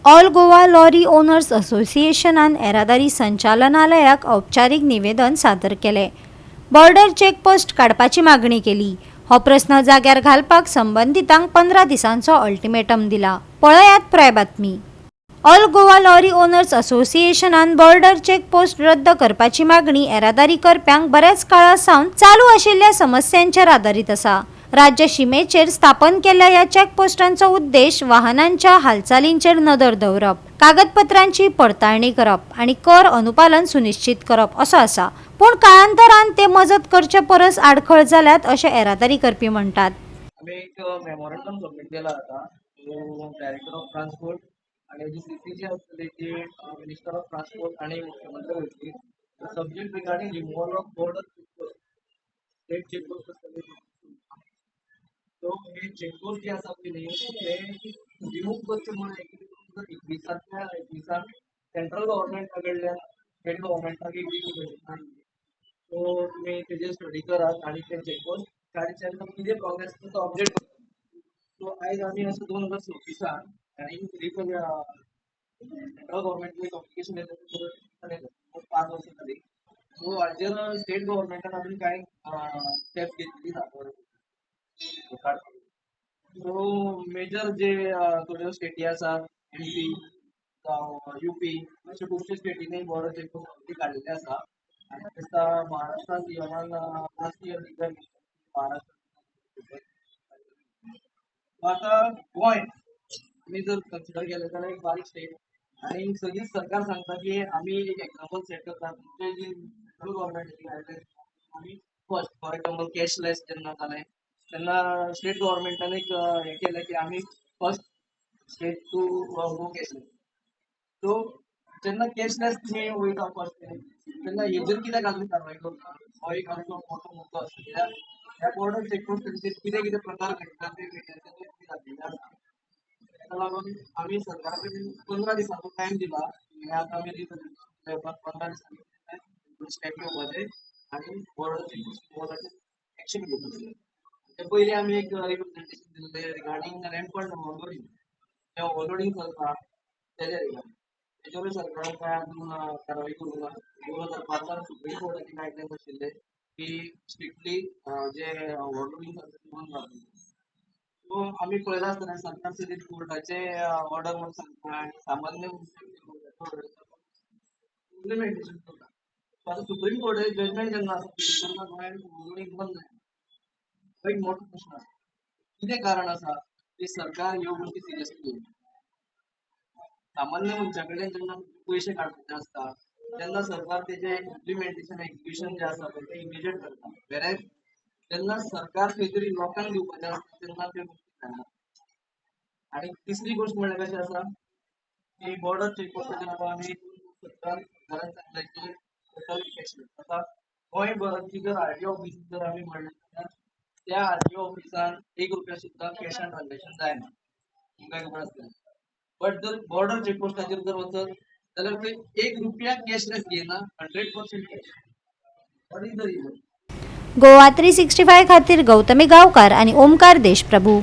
All Goa lorry owners असोसिएशनान येरादारी संचालनालयाक औपचारिक निवेदन सादर केले। बॉर्डर चेकपोस्ट काडपाची मागणी केली। हो प्रश्न जाग्यार घालपाक संबंधितांक 15 दिसांचो अल्टिमेटम दिला। पळयात पुराय बातमी। ऑल गोवा लॉरी ओनर्स असोसिएशनान बॉर्डर चेकपोस्ट रद्द करपाची मागणी येरादारी करप्यांक बऱ्याच काळा सावन चालू आशिल्ल्या समस्यांचेर आदारीत आसा। राज्य शिमेचेर स्थापन केल्ल्या ह्या चेकपोस्टांचो उद्देश वाहनांच्या हालचालींचेर नदर दवरप, कागदपत्रांची पडताळणी करप आणि कर अनुपालन सुनिश्चित करप असो आसा। पूण काळांतरान ते मजत करचे परस आडखळ जाल्यात अशें येरादारी करपी म्हणटात। आम्ही एक मेमोरंडम सबमिट केला होता डायरेक्टर ऑफ ट्रान्सपोर्ट आणि जी सीसीची असतली ती मिनिस्टर ऑफ ट्रान्सपोर्ट आणि मुख्यमंत्री होती। Subject regarding removal of border checkpost, state checkpost असतली तो हे चेकपोस्ट जे आसा पळय ते रिमूव करचे म्हणून 21 सेंट्रल गव्हर्नमेंटा कडल्यान स्टेट गव्हर्नमेंटाक एक सो तुम्ही तेजे स्टडी करात आणि ते चेकपोस्ट काडचे कितें प्रोग्रेस तो अपडेट करता। सो आयज आमी असो 2026 आणि सेंट्रल गव्हर्नमेंट अप्लिकेशन पास वर्सां जाली। सो हाजेर स्टेट गव्हर्नमेंटान अजून कांय स्टेप्स घेतली ना। सो मेजर जे थोड्यो स्टेटी आसा MP UP अशे खुबशे स्टेटींनी बॉर्डर चेकपोस्ट काडिल्ले आसा आणि दिसता महाराष्ट्रान even last year region Maharashtra आता गोंय आमी जर कन्सिडर केलें जाल्यार एक बारीक स्टेट आणि सगळी सरकार सांगता की आमी एक एक्झाम्पल सेट करता तुमचे जी सेंट्रल गव्हर्नमेंटाची गायडलायन्स आमी फर्स्ट फॉर एक्झाम्पल कॅशलेस जेन्ना जालें तेन्ना स्टेट गव्हर्नमेंटान एक हें केलें की आमी first state to go cashless. So जेन्ना कॅशलेस तुमी वयता फर्स्ट तेन्ना हेजेर कित्याक आमी कारवाय करता हो एक आमचो मोठो मुद्दो आसा। कित्याक ह्या बॉर्डर चेकपोस्टाचेर कितें कितें प्रकार घडटा ते दाखयल्ले आसा। ताका लागून आमी सरकारा कडेन 15 दिसांचो टायम दिला हे आतां आमी दिता 15 दिसांनी स्टेप घेवपाचे आणि बॉर्डर चेकपोस्टाचेर एक्शन घेवपाचें। ते पयलीं आमी एक रिप्रेजेंटेशन दिल्लें रिगार्डिंग रॅम्पंट ओव्हरलोडिंग जें ओव्हरलोडिंग चलता तेजे रिगार्डिंग तेजेरूय सरकारान कांय अजून कारवाय करूंक ना। 2005 सुप्रीम कोर्टाची गायडलायन्स आशिल्ले की स्ट्रिक्टली जे ओव्हरलोडिंग चलता ते बंद करप। सो आमी पळयला आसतना सरकार सगळे कोर्टाचे ऑर्डर म्हणून सांगता आणि सामान्य इम्प्लिमेंटेशन करता। सो आतां सुप्रीम कोर्टाचे जजमेंट जेन्ना आसा तेन्ना गोंयांत ओव्हरलोडिंग बंद जायना। हो एक मोठो प्रश्न आसा कितें कारण आसा की सरकार ह्यो गोष्टी सिरियसली घेयना। सामान्य मनशा कडेन जेन्ना पयशे काडपाचे आसता तेन्ना सरकार तेजे इम्प्लिमेंटेशन एक्झिक्युशन जे आसा ते इमिजिएट करता। वेरएज जेन्ना सरकार खंय तरी लोकांक दिवपाचें आसता तेन्ना त्यो गोष्टी जायना। आणि तिसरी गोष्ट म्हणल्यार कशें आसा की बॉर्डर चेकपोस्टाचेर आतां आमी 2017 घरान सांगलें की टोटल कॅशलेस आतां गोंयभरची जर RTO ऑफिस जर आमी म्हणलें जाल्यार त्या RTO ऑफिसान ₹1 सुद्दां कॅश ऑन ट्रान्झॅक्शन जायना तुमकां खबर आसतलें। बट जर बॉर्डर चेकपोस्टाचेर जर वचत जाल्यार थंय ₹1 कॅशलेस घेयना 100% cash. What is the region? Goa 365 खातीर गौतमी गांवकार आणि ओमकार देशप्रभू।